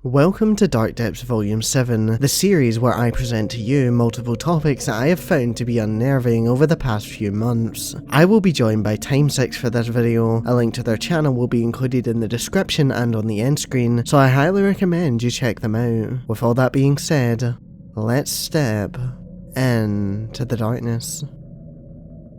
Welcome to Dark Depths Volume 7, the series where I present to you multiple topics that I have found to be unnerving over the past few months. I will be joined by TIMESIX for this video. A link to their channel will be included in the description and on the end screen, so I highly recommend you check them out. With all that being said, let's step into the darkness.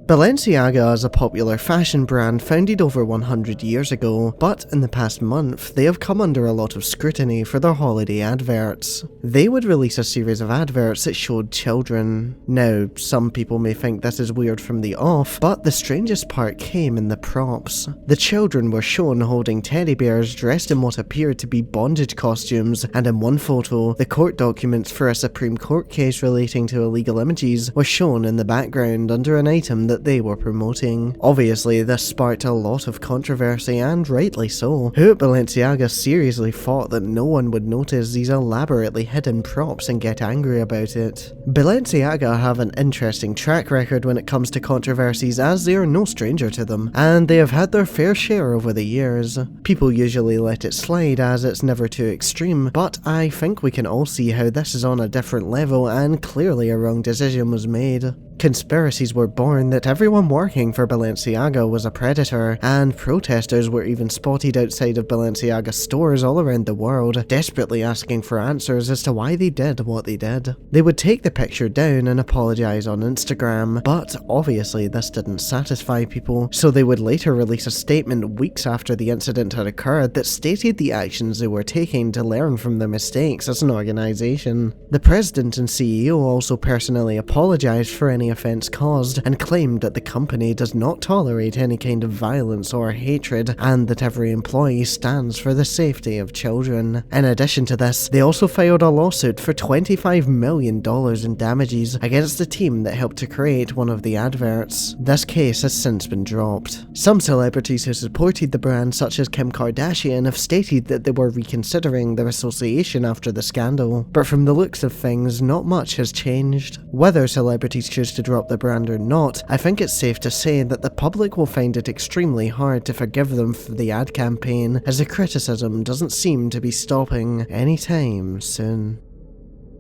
Balenciaga is a popular fashion brand founded over 100 years ago, but in the past month, they have come under a lot of scrutiny for their holiday adverts. They would release a series of adverts that showed children. Now, some people may think this is weird from the off, but the strangest part came in the props. The children were shown holding teddy bears dressed in what appeared to be bondage costumes, and in one photo, the court documents for a Supreme Court case relating to illegal images were shown in the background under an item that they were promoting. Obviously, this sparked a lot of controversy, and rightly so. Who at Balenciaga seriously thought that no one would notice these elaborately hidden props and get angry about it? Balenciaga have an interesting track record when it comes to controversies, as they are no stranger to them, and they have had their fair share over the years. People usually let it slide as it's never too extreme, but I think we can all see how this is on a different level, and clearly a wrong decision was made. Conspiracies were born that everyone working for Balenciaga was a predator, and protesters were even spotted outside of Balenciaga stores all around the world, desperately asking for answers as to why they did what they did. They would take the picture down and apologise on Instagram, but obviously this didn't satisfy people, so they would later release a statement weeks after the incident had occurred that stated the actions they were taking to learn from their mistakes as an organisation. The president and CEO also personally apologised for any offence caused and claimed that the company does not tolerate any kind of violence or hatred, and that every employee stands for the safety of children. In addition to this, they also filed a lawsuit for $25 million in damages against the team that helped to create one of the adverts. This case has since been dropped. Some celebrities who supported the brand, such as Kim Kardashian, have stated that they were reconsidering their association after the scandal, but from the looks of things, not much has changed. Whether celebrities choose to drop the brand or not, I think it's safe to say that the public will find it extremely hard to forgive them for the ad campaign, as the criticism doesn't seem to be stopping anytime soon.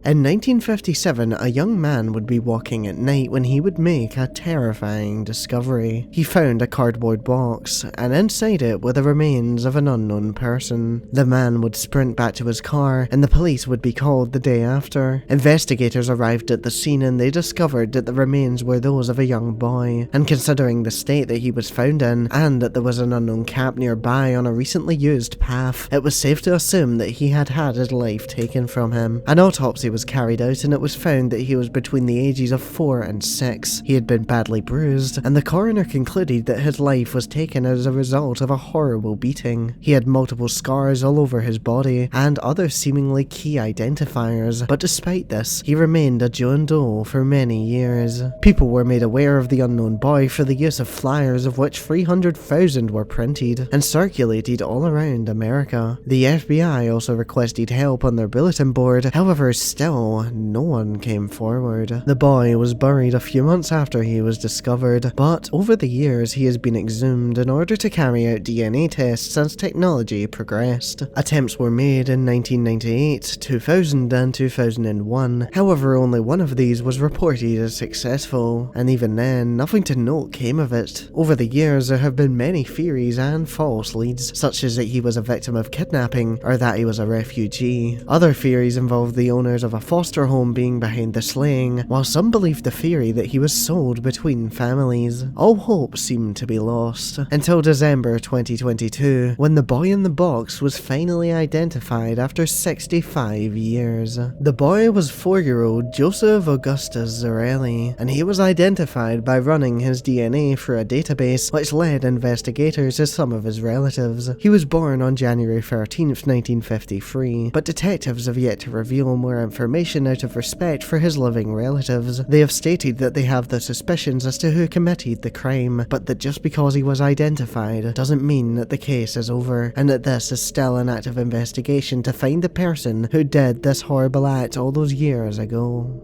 In 1957, a young man would be walking at night when he would make a terrifying discovery. He found a cardboard box, and inside it were the remains of an unknown person. The man would sprint back to his car, and the police would be called the day after. Investigators arrived at the scene and they discovered that the remains were those of a young boy, and considering the state that he was found in, and that there was an unknown cap nearby on a recently used path, it was safe to assume that he had had his life taken from him. An autopsy was carried out, and it was found that he was between the ages of 4 and 6. He had been badly bruised, and the coroner concluded that his life was taken as a result of a horrible beating. He had multiple scars all over his body, and other seemingly key identifiers, but despite this, he remained a John Doe for many years. People were made aware of the unknown boy for the use of flyers, of which 300,000 were printed and circulated all around America. The FBI also requested help on their bulletin board, however, still no one came forward. The boy was buried a few months after he was discovered, but over the years he has been exhumed in order to carry out DNA tests as technology progressed. Attempts were made in 1998, 2000 and 2001, however only one of these was reported as successful, and even then, nothing to note came of it. Over the years there have been many theories and false leads, such as that he was a victim of kidnapping, or that he was a refugee. Other theories involve the owners of a foster home being behind the slaying, while some believed the theory that he was sold between families. All hope seemed to be lost, until December 2022, when the boy in the box was finally identified after 65 years. The boy was 4-year-old Joseph Augustus Zarelli, and he was identified by running his DNA through a database, which led investigators to some of his relatives. He was born on January 13th, 1953, but detectives have yet to reveal more information out of respect for his living relatives. They have stated that they have their suspicions as to who committed the crime, but that just because he was identified doesn't mean that the case is over, and that this is still an active investigation to find the person who did this horrible act all those years ago.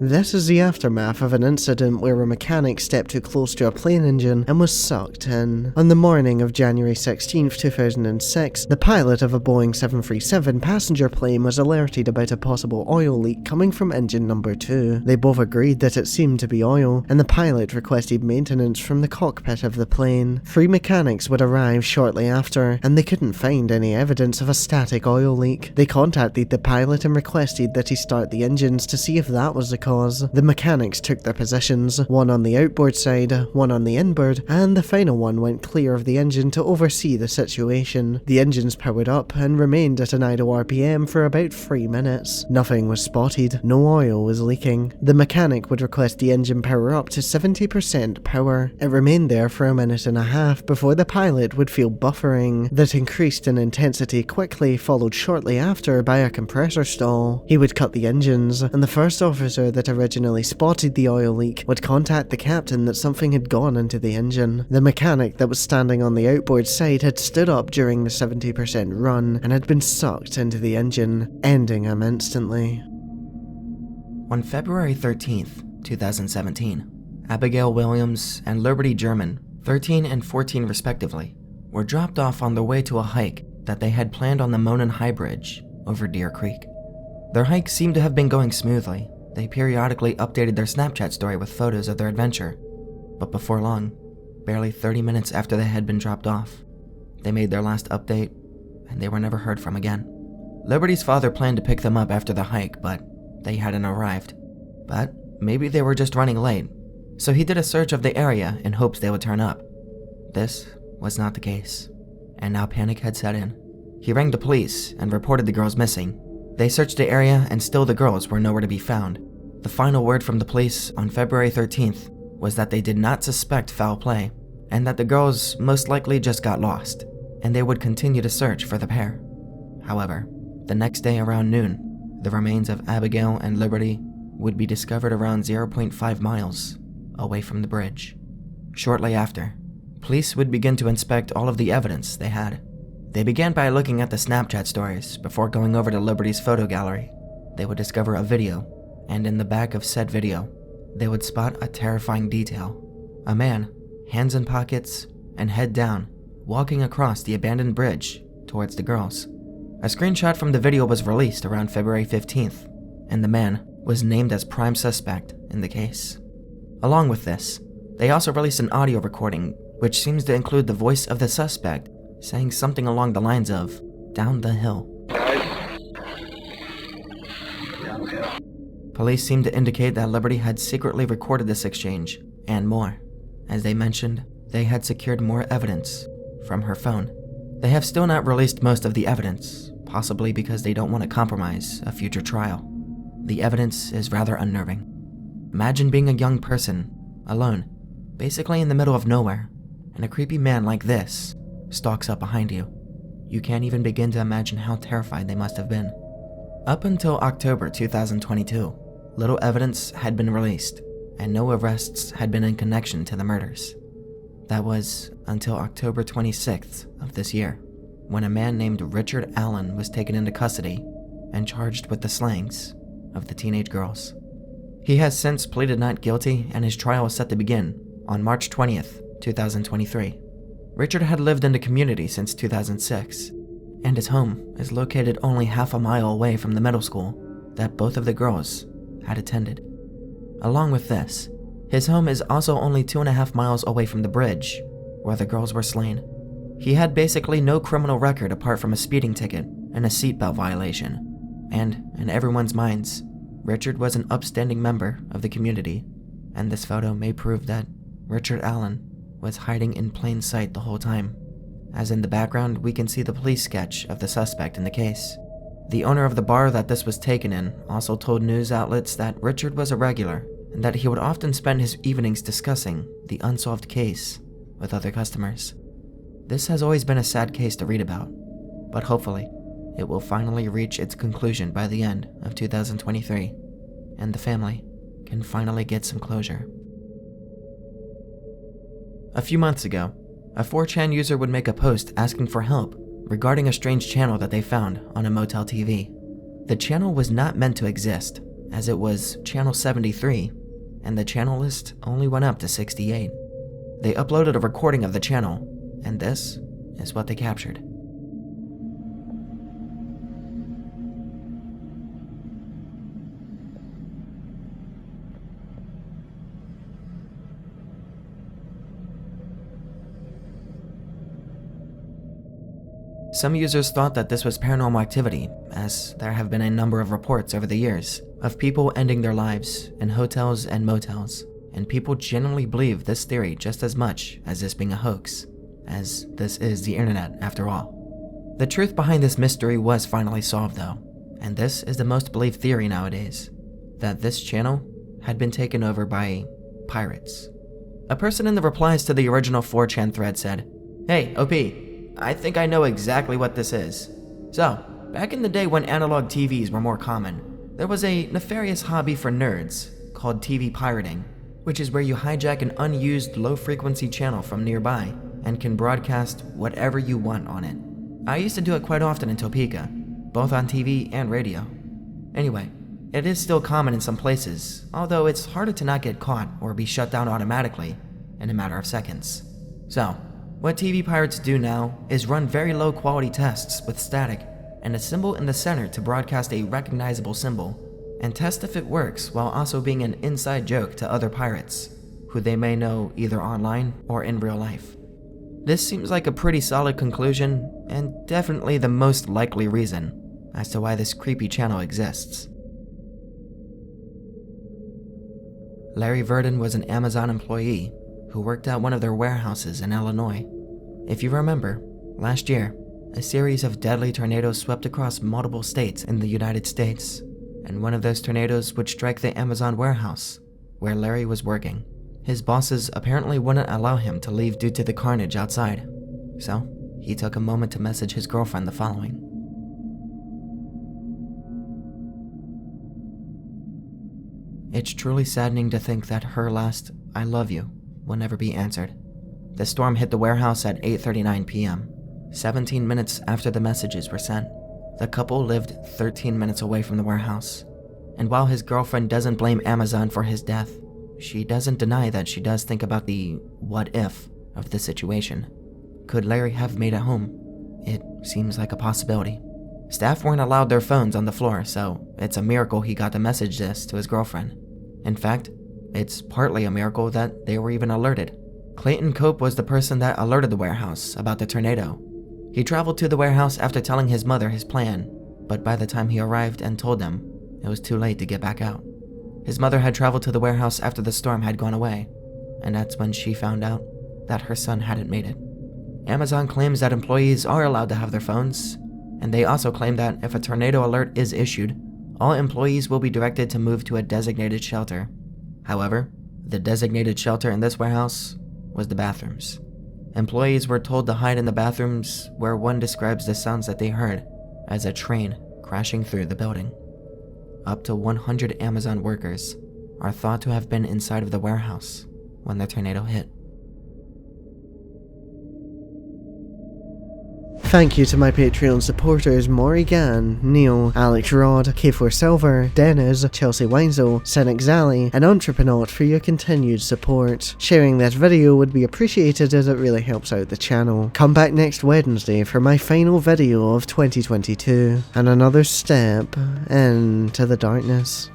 This is the aftermath of an incident where a mechanic stepped too close to a plane engine and was sucked in. On the morning of January 16, 2006, the pilot of a Boeing 737 passenger plane was alerted about a possible oil leak coming from engine number 2. They both agreed that it seemed to be oil, and the pilot requested maintenance from the cockpit of the plane. 3 mechanics would arrive shortly after, and they couldn't find any evidence of a static oil leak. They contacted the pilot and requested that he start the engines to see if that was the cause. The mechanics took their positions, one on the outboard side, one on the inboard, and the final one went clear of the engine to oversee the situation. The engines powered up and remained at an idle RPM for about 3 minutes. Nothing was spotted, no oil was leaking. The mechanic would request the engine power up to 70% power. It remained there for a minute and a half before the pilot would feel buffering that increased in intensity quickly, followed shortly after by a compressor stall. He would cut the engines, and the first officer that originally spotted the oil leak would contact the captain that something had gone into the engine. The mechanic that was standing on the outboard side had stood up during the 70% run and had been sucked into the engine, ending him instantly. On February 13th, 2017, Abigail Williams and Liberty German, 13 and 14 respectively, were dropped off on their way to a hike that they had planned on the Monon High Bridge over Deer Creek. Their hike seemed to have been going smoothly. They periodically updated their Snapchat story with photos of their adventure, but before long, barely 30 minutes after they had been dropped off, they made their last update and they were never heard from again. Liberty's father planned to pick them up after the hike, but they hadn't arrived. But maybe they were just running late, so he did a search of the area in hopes they would turn up. This was not the case, and now panic had set in. He rang the police and reported the girls missing. They searched the area and still the girls were nowhere to be found. The final word from the police on February 13th was that they did not suspect foul play and that the girls most likely just got lost, and they would continue to search for the pair. However, the next day around noon, the remains of Abigail and Liberty would be discovered around 0.5 miles away from the bridge. Shortly after, police would begin to inspect all of the evidence they had. They began by looking at the Snapchat stories before going over to Liberty's photo gallery. They would discover a video, and in the back of said video, they would spot a terrifying detail. A man, hands in pockets and head down, walking across the abandoned bridge towards the girls. A screenshot from the video was released around February 15th, and the man was named as prime suspect in the case. Along with this, they also released an audio recording which seems to include the voice of the suspect saying something along the lines of, "Down the hill." Police seemed to indicate that Liberty had secretly recorded this exchange, and more. As they mentioned, they had secured more evidence from her phone. They have still not released most of the evidence, possibly because they don't want to compromise a future trial. The evidence is rather unnerving. Imagine being a young person, alone, basically in the middle of nowhere, and a creepy man like this stalks up behind you. You can't even begin to imagine how terrified they must have been. Up until October 2022, little evidence had been released, and no arrests had been in connection to the murders. That was until October 26th of this year, when a man named Richard Allen was taken into custody and charged with the slayings of the teenage girls. He has since pleaded not guilty, and his trial is set to begin on March 20th, 2023. Richard had lived in the community since 2006, and his home is located only half a mile away from the middle school that both of the girls had attended. Along with this, his home is also only 2.5 miles away from the bridge where the girls were slain. He had basically no criminal record apart from a speeding ticket and a seatbelt violation, and in everyone's minds, Richard was an upstanding member of the community, and this photo may prove that Richard Allen was hiding in plain sight the whole time, as in the background we can see the police sketch of the suspect in the case. The owner of the bar that this was taken in also told news outlets that Richard was a regular and that he would often spend his evenings discussing the unsolved case with other customers. This has always been a sad case to read about, but hopefully it will finally reach its conclusion by the end of 2023, and the family can finally get some closure. A few months ago, a 4chan user would make a post asking for help regarding a strange channel that they found on a motel TV. The channel was not meant to exist, as it was channel 73, and the channel list only went up to 68. They uploaded a recording of the channel, and this is what they captured. Some users thought that this was paranormal activity, as there have been a number of reports over the years of people ending their lives in hotels and motels, and people generally believe this theory just as much as this being a hoax, as this is the internet after all. The truth behind this mystery was finally solved though, and this is the most believed theory nowadays, that this channel had been taken over by pirates. A person in the replies to the original 4chan thread said, "Hey, OP, I think I know exactly what this is. So, back in the day when analog TVs were more common, there was a nefarious hobby for nerds called TV pirating, which is where you hijack an unused low-frequency channel from nearby and can broadcast whatever you want on it. I used to do it quite often in Topeka, both on TV and radio. Anyway, it is still common in some places, although it's harder to not get caught or be shut down automatically in a matter of seconds. So, what TV pirates do now is run very low quality tests with static and a symbol in the center to broadcast a recognizable symbol, and test if it works while also being an inside joke to other pirates, who they may know either online or in real life. This seems like a pretty solid conclusion, and definitely the most likely reason as to why this creepy channel exists. Larry Virden was an Amazon employee who worked at one of their warehouses in Illinois. If you remember, last year, a series of deadly tornadoes swept across multiple states in the United States, and one of those tornadoes would strike the Amazon warehouse, where Larry was working. His bosses apparently wouldn't allow him to leave due to the carnage outside, so he took a moment to message his girlfriend the following. It's truly saddening to think that her last "I love you" will never be answered. The storm hit the warehouse at 8:39 p.m., 17 minutes after the messages were sent. The couple lived 13 minutes away from the warehouse, and while his girlfriend doesn't blame Amazon for his death, she doesn't deny that she does think about the what if of the situation. Could Larry have made it home? It seems like a possibility. Staff weren't allowed their phones on the floor, so it's a miracle he got to message this to his girlfriend. In fact, it's partly a miracle that they were even alerted. Clayton Cope was the person that alerted the warehouse about the tornado. He traveled to the warehouse after telling his mother his plan, but by the time he arrived and told them, it was too late to get back out. His mother had traveled to the warehouse after the storm had gone away, and that's when she found out that her son hadn't made it. Amazon claims that employees are allowed to have their phones, and they also claim that if a tornado alert is issued, all employees will be directed to move to a designated shelter. However, the designated shelter in this warehouse was the bathrooms. Employees were told to hide in the bathrooms, where one describes the sounds that they heard as a train crashing through the building. Up to 100 Amazon workers are thought to have been inside of the warehouse when the tornado hit. Thank you to my Patreon supporters Maury Gann, Neil, Alex Rod, K4 Silver, Dennis, Chelsea Weinzel, Cynic Zally, and Entreprenaut for your continued support. Sharing that video would be appreciated as it really helps out the channel. Come back next Wednesday for my final video of 2022, and another step into the darkness.